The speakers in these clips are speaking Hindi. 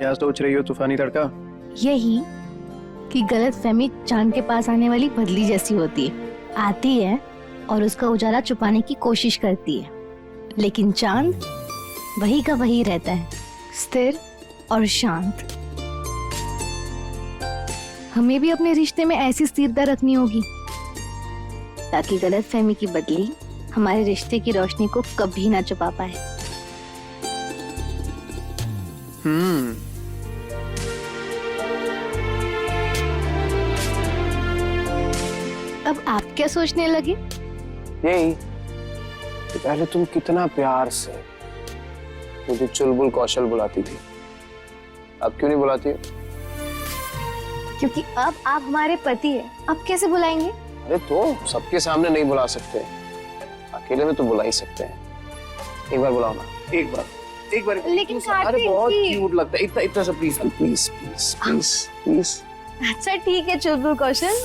क्या सोच रही हो तूफानी तड़का? यही कि गलतफहमी चांद के पास आने वाली बदली जैसी होती है। आती है और उसका उजाला छुपाने की कोशिश करती है, लेकिन चांद वही का वही रहता है, स्थिर और शांत। हमें भी अपने रिश्ते में ऐसी स्थिरता रखनी होगी ताकि गलतफहमी की बदली हमारे रिश्ते की रोशनी को कभी ना छुपा पाए। अब आप क्या सोचने लगे? यही कि पहले तुम कितना प्यार से मुझे चुलबुल कौशल बुलाती थी, अब क्यों नहीं बुलाती हो? क्योंकि अब आप हमारे पति हैं, अब कैसे बुलाएंगे? अरे तो सबके सामने नहीं बुला सकते, अकेले में तो बुला ही सकते हैं। एक बार बुलाओ ना, एक बार। लेकिन अरे बहुत क्यूट लगता है, इतना इतना सा please please please please please. अच्छा ठीक है चुलबुल कौशल।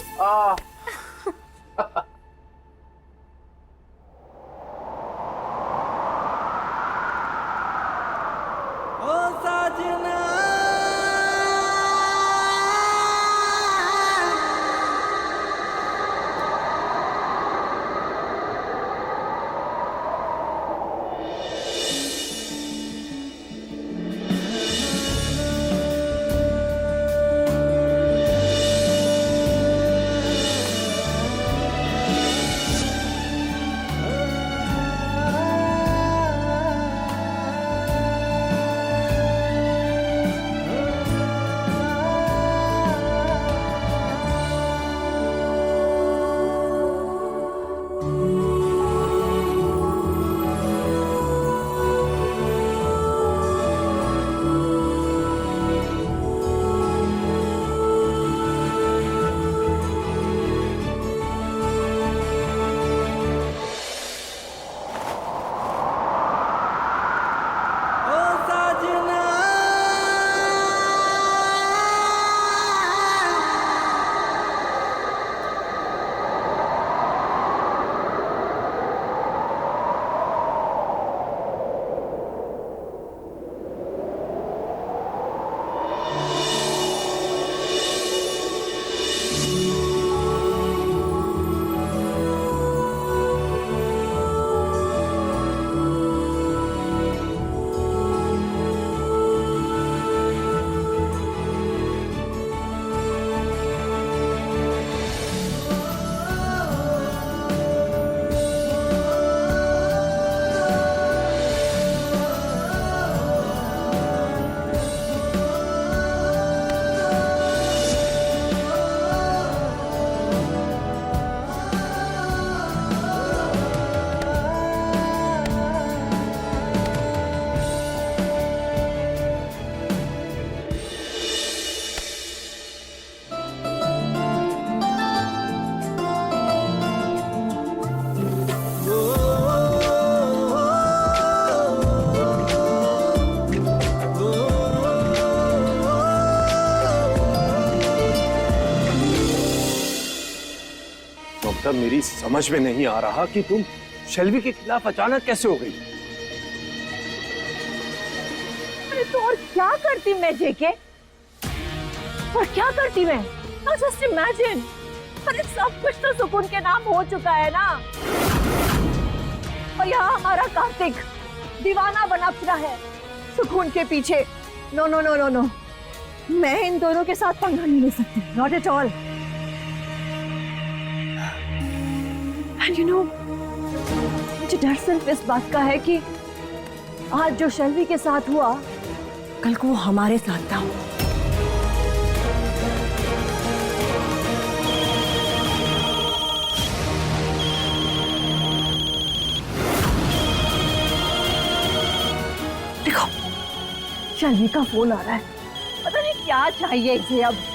ममता, मेरी समझ में नहीं आ रहा कि तुम शेल्वी के खिलाफ अचानक कैसे हो गई। अरे तो और क्या करती मैं जेके, और क्या करती मैं? Now just imagine, अरे सब कुछ तो सुकून के नाम हो चुका है ना, और यहाँ हमारा कार्तिक दीवाना बना फिरा है सुकून के पीछे। No no no no no, मैं इन दोनों के साथ पंगा नहीं ले सकती, not at all. And you know, मुझे डर सिर्फ इस बात का है कि आज जो शेल्वी के साथ हुआ, कल को वो हमारे साथ था। देखो, शेल्वी का फोन आ रहा है, पता नहीं क्या चाहिए इसे अब।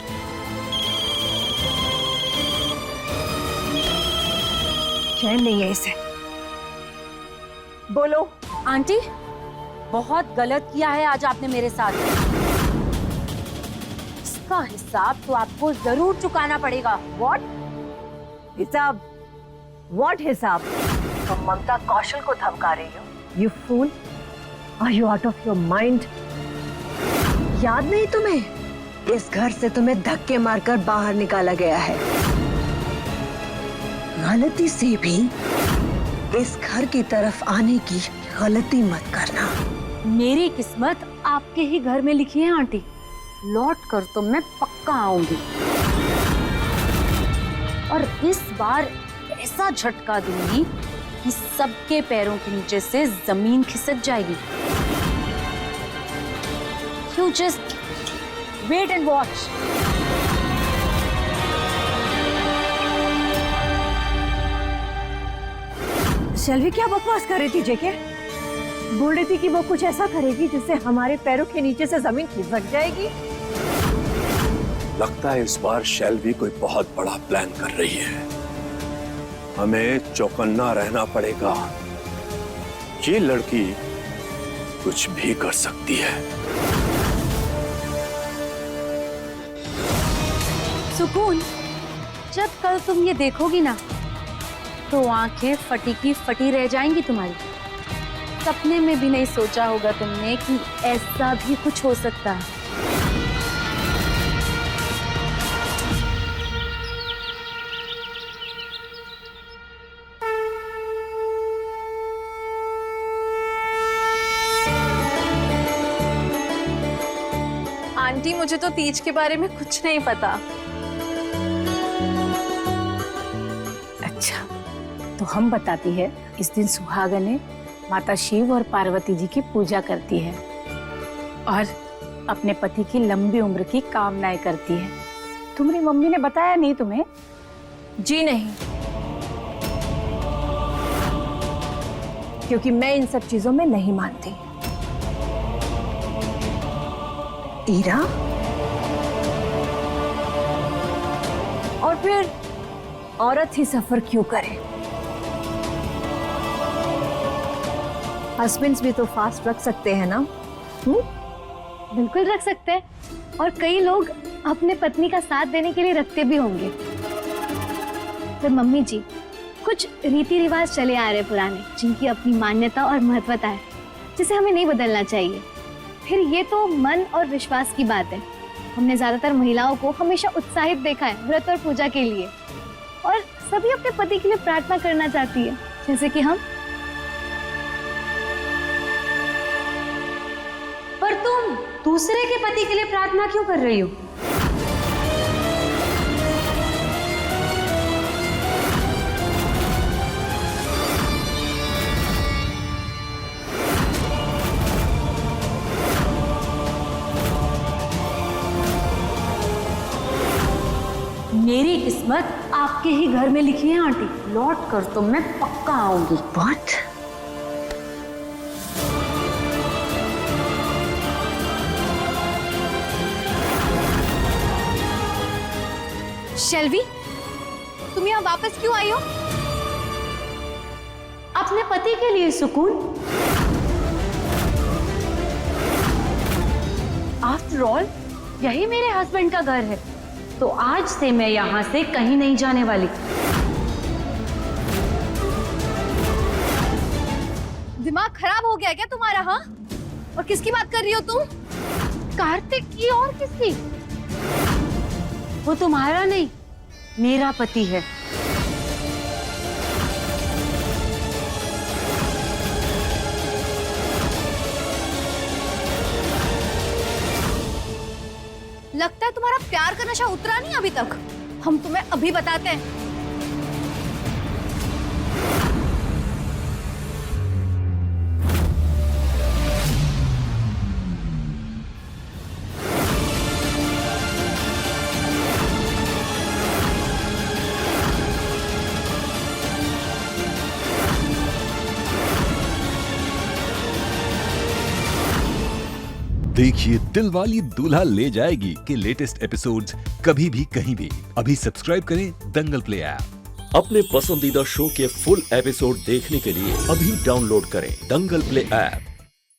चैन नहीं है इसे। बोलो। आंटी, बहुत गलत किया है आज आपने मेरे साथ। इसका हिसाब तो आपको जरूर चुकाना पड़ेगा। व्हाट हिसाब? व्हाट हिसाब? तुम ममता कौशल को धमका रही हो? You fool, are you out of your mind? याद नहीं तुम्हें? इस घर से तुम्हें धक्के मारकर बाहर निकाला गया है। गलती से भी इस घर की तरफ आने की गलती मत करना। मेरी किस्मत आपके ही घर में लिखी है आंटी। लौट कर तो मैं पक्का आऊंगी और इस बार ऐसा झटका दूंगी कि सबके पैरों के नीचे से जमीन खिसक जाएगी। You just wait and watch. शेल्वी क्या बकवास कर रही थी जेके? बोल रही थी कि वो कुछ ऐसा करेगी जिससे हमारे पैरों के नीचे से जमीन खिसक जाएगी। लगता है इस बार शेल्वी कोई बहुत बड़ा प्लान कर रही है। हमें चौकन्ना रहना पड़ेगा। ये लड़की कुछ भी कर सकती है। सुकून, जब कल तुम ये देखोगी ना तो आंखें फटी की फटी रह जाएंगी तुम्हारी। सपने में भी नहीं सोचा होगा तुमने कि ऐसा भी कुछ हो सकता है। आंटी, मुझे तो तीज के बारे में कुछ नहीं पता। अच्छा, तो हम बताती है। इस दिन सुहागनें माता शिव और पार्वती जी की पूजा करती है और अपने पति की लंबी उम्र की कामनाएं करती है। तुम्हारी मम्मी ने बताया नहीं तुम्हें? जी नहीं, क्योंकि मैं इन सब चीजों में नहीं मानती। ईरा, और फिर औरत ही सफर क्यों करे? हस्बैंड्स भी तो फास्ट रख सकते हैं ना? बिल्कुल रख सकते हैं, और कई लोग अपने पत्नी का साथ देने के लिए रखते भी होंगे। पर मम्मी जी, कुछ रीति रिवाज चले आ रहे पुराने, जिनकी अपनी मान्यता और महत्वता है, जिसे हमें नहीं बदलना चाहिए। फिर ये तो मन और विश्वास की बात है। हमने ज्यादातर महिलाओं को हमेशा उत्साहित देखा है व्रत और पूजा के लिए, और सभी अपने पति के लिए प्रार्थना करना चाहती है, जैसे कि हम। पर तुम दूसरे के पति के लिए प्रार्थना क्यों कर रही हो? मेरी किस्मत आपके ही घर में लिखी है आंटी। लौट कर तो मैं पक्का आऊंगी। What? शेल्वी, तुम यहाँ वापस क्यों आई हो? अपने पति के लिए सुकून। आफ्टर ऑल यही मेरे हस्बैंड का घर है, तो आज से मैं यहाँ से कहीं नहीं जाने वाली। दिमाग खराब हो गया क्या तुम्हारा? हाँ, और किसकी बात कर रही हो तुम? कार्तिक की और किसकी? वो तुम्हारा नहीं, मेरा पति है। लगता है तुम्हारा प्यार का नशा उतरा नहीं अभी तक। हम तुम्हें अभी बताते हैं। देखिए दिलवाली दूल्हा ले जाएगी के लेटेस्ट एपिसोड्स कभी भी कहीं भी। अभी सब्सक्राइब करें दंगल प्ले ऐप। अपने पसंदीदा शो के फुल एपिसोड देखने के लिए अभी डाउनलोड करें दंगल प्ले ऐप।